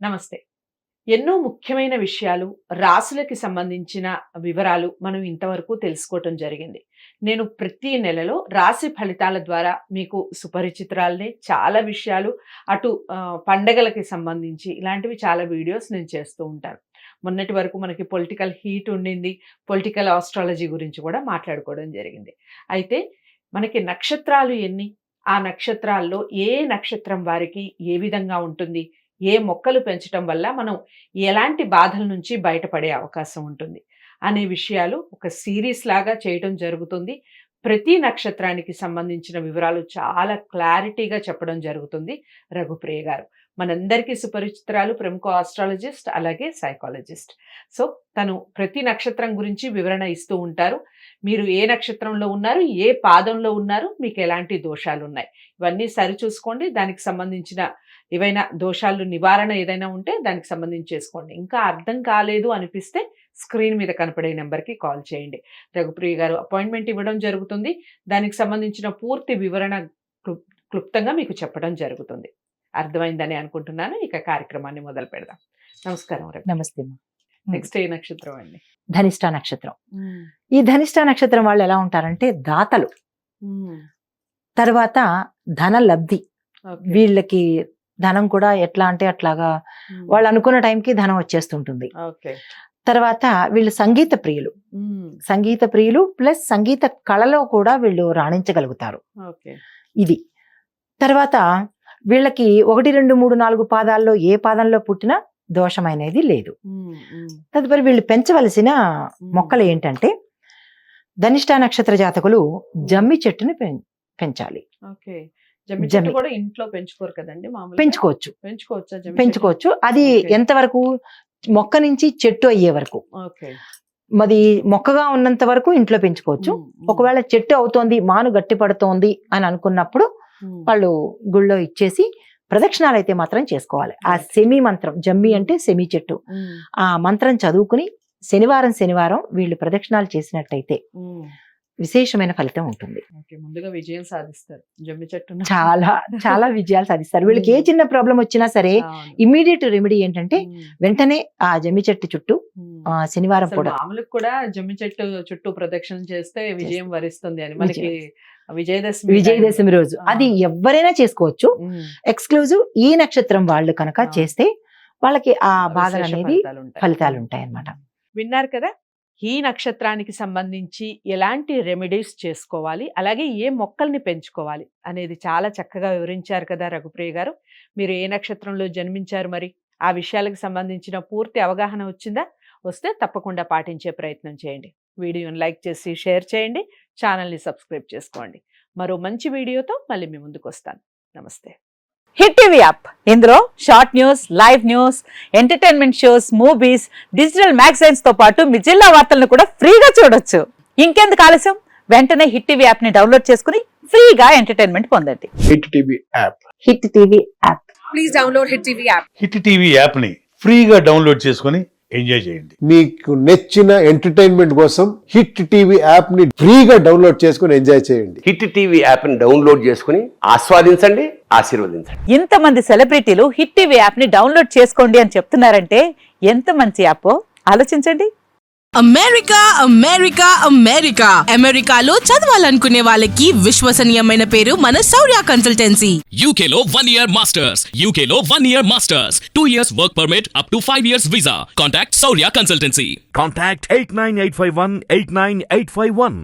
నమస్తే. ఎన్నో ముఖ్యమైన విషయాలు, రాశులకి సంబంధించిన వివరాలు మనం ఇంతవరకు తెలుసుకోవటం జరిగింది. నేను ప్రతి నెలలో రాశి ఫలితాల ద్వారా మీకు సుపరిచితురాలిని. చాలా విషయాలు అటు పండగలకి సంబంధించి ఇలాంటివి చాలా వీడియోస్ నేను చేస్తూ ఉంటాను. మొన్నటి వరకు మనకి పొలిటికల్ హీట్ ఉండింది. పొలిటికల్ ఆస్ట్రాలజీ గురించి కూడా మాట్లాడుకోవడం జరిగింది. అయితే మనకి నక్షత్రాలు ఎన్ని? ఆ నక్షత్రాల్లో ఏ నక్షత్రం వారికి ఏ విధంగా ఉంటుంది? ఏ మొక్కలు పెంచటం వల్ల మనం ఎలాంటి బాధల నుంచి బయటపడే అవకాశం ఉంటుంది అనే విషయాలు ఒక సిరీస్ లాగా చేయటం జరుగుతుంది. ప్రతి నక్షత్రానికి సంబంధించిన వివరాలు చాలా క్లారిటీగా చెప్పడం జరుగుతుంది రఘుప్రియ గారు. మనందరికీ సుపరిచితురాలు, ప్రముఖ ఆస్ట్రాలజిస్ట్, అలాగే సైకాలజిస్ట్. సో తను ప్రతి నక్షత్రం గురించి వివరణ ఇస్తూ ఉంటారు. మీరు ఏ నక్షత్రంలో ఉన్నారు, ఏ పాదంలో ఉన్నారు, మీకు ఎలాంటి దోషాలు ఉన్నాయి, ఇవన్నీ సరిచూసుకోండి. దానికి సంబంధించిన ఏవైనా దోషాలు నివారణ ఏదైనా ఉంటే దానికి సంబంధించి చేసుకోండి. ఇంకా అర్థం కాలేదు అనిపిస్తే స్క్రీన్ మీద కనపడే నెంబర్కి కాల్ చేయండి. రఘుప్రియ గారు అపాయింట్మెంట్ ఇవ్వడం జరుగుతుంది. దానికి సంబంధించిన పూర్తి వివరణ క్లుప్తంగా మీకు చెప్పడం జరుగుతుంది. అర్థమైందని అనుకుంటున్నాను. ఇక కార్యక్రమాన్ని మొదలు పెడదాం. నమస్కారం. నమస్తే. నెక్స్ట్ ఏ నక్షత్రం అండి? ధనిష్ట నక్షత్రం. ఈ ధనిష్ట నక్షత్రం వాళ్ళు ఎలా ఉంటారంటే దాతలు, తర్వాత ధన లబ్ధి. వీళ్ళకి ధనం కూడా ఎట్లా అంటే అట్లాగా వాళ్ళు అనుకున్న టైంకి ధనం వచ్చేస్తుంటుంది. తర్వాత వీళ్ళు సంగీత ప్రియులు. సంగీత ప్రియులు ప్లస్ సంగీత కళలో కూడా వీళ్ళు రాణించగలుగుతారు. ఇది తర్వాత వీళ్ళకి 1, 2, 3, 4 పాదాల్లో ఏ పాదంలో పుట్టినా దోషం అనేది లేదు. తదుపరి వీళ్ళు పెంచవలసిన మొక్కలు ఏంటంటే, ధనిష్ట నక్షత్ర జాతకులు జమ్మి చెట్టుని పెంచాలి. కూడా ఇంట్లో పెంచుకోరు కదండి? పెంచుకోవచ్చు. అది ఎంతవరకు? మొక్క నుంచి చెట్టు అయ్యే వరకు. మరి మొక్కగా ఉన్నంత వరకు ఇంట్లో పెంచుకోవచ్చు. ఒకవేళ చెట్టు అవుతోంది, మాను గట్టి పడుతోంది అని అనుకున్నప్పుడు వాళ్ళు గుళ్ళో ఇచ్చేసి ప్రదక్షిణాలు అయితే మాత్రం చేసుకోవాలి. ఆ సెమి మంత్రం, జమ్మి అంటే సెమి చెట్టు, ఆ మంత్రం చదువుకుని శనివారం వీళ్ళు ప్రదక్షిణాలు చేసినట్టయితే విశేషమైన ఫలితం ఉంటుంది. ముందుగా విజయం సాధిస్తారు. జమ్మి చెట్టు చాలా విజయాలు సాధిస్తారు. వీళ్ళకి ఏ చిన్న ప్రాబ్లం వచ్చినా సరే ఇమ్మీడియట్ రెమెడీ ఏంటంటే వెంటనే ఆ జమ్మి చెట్టు చుట్టూ శనివారం కూడా జమ్మి చెట్టు చుట్టూ ప్రదక్షిణ చేస్తే విజయం వరిస్తుంది అని మనకి విజయదశమి రోజు అది ఎవరైనా చేసుకోవచ్చు. ఎక్స్క్లూజివ్ ఈ నక్షత్రం వాళ్ళు కనుక చేస్తే వాళ్ళకి ఆ బాధలు అనేది ఫలితాలు ఉంటాయి అన్నమాట. విన్నారు కదా? ఈ నక్షత్రానికి సంబంధించి ఎలాంటి రెమెడీస్ చేసుకోవాలి, అలాగే ఏ మొక్కల్ని పెంచుకోవాలి అనేది చాలా చక్కగా వివరించారు కదా రఘుప్రియ గారు. మీరు ఏ నక్షత్రంలో జన్మించారు, మరి ఆ విషయాలకు సంబంధించిన పూర్తి అవగాహన వచ్చిందా? వస్తే తప్పకుండా పాటించే ప్రయత్నం చేయండి. వీడియోని లైక్ చేసి షేర్ చేయండి. ఛానల్ని సబ్స్క్రైబ్ చేసుకోండి. మరో మంచి వీడియోతో మళ్ళీ మీ ముందుకు వస్తాను. నమస్తే. హిట్ టీవీ యాప్, ఇందులో short news, live news, entertainment shows, movies, digital magazines తో పాటు మీ జిల్లా వార్తలను కూడా ఫ్రీగా చూడొచ్చు. ఇంకెందుకు ఆలస్యం? వెంటనే హిట్ టీవీ యాప్ ని డౌన్లోడ్ చేసుకుని ఫ్రీగా ఎంటర్టైన్మెంట్ పొందండి. Hit TV app. Hit TV app. Please download hit TV app. Hit TV app ని ఫ్రీగా డౌన్లోడ్ చేసుకుని ఎంజాయ్ చేయండి. మీకు నచ్చిన ఎంటర్టైన్మెంట్ కోసం హిట్ టీవీ యాప్ ని ఫ్రీగా డౌన్లోడ్ చేసుకుని ఎంజాయ్ చేయండి. హిట్ టీవీ యాప్ ని డౌన్లోడ్ చేసుకుని ఆస్వాదించండి, ఆశీర్వదించండి. ఇంతమంది సెలబ్రిటీలు హిట్ టీవీ యాప్ ని డౌన్లోడ్ చేసుకోండి అని చెప్తున్నారంటే ఎంత మంచి యాప్ ఆలోచించండి. అమెరికా అమెరికాలో చదవాలనుకునే వాళ్ళకి విశ్వసనీయమైన పేరు మన శౌర్య కన్సల్టెన్సీ. UK లో 1 year masters, UK లో 1 year masters, 2 years work permit up to 5 years visa. Contact Saurya Consultancy. Contact 89851 89851.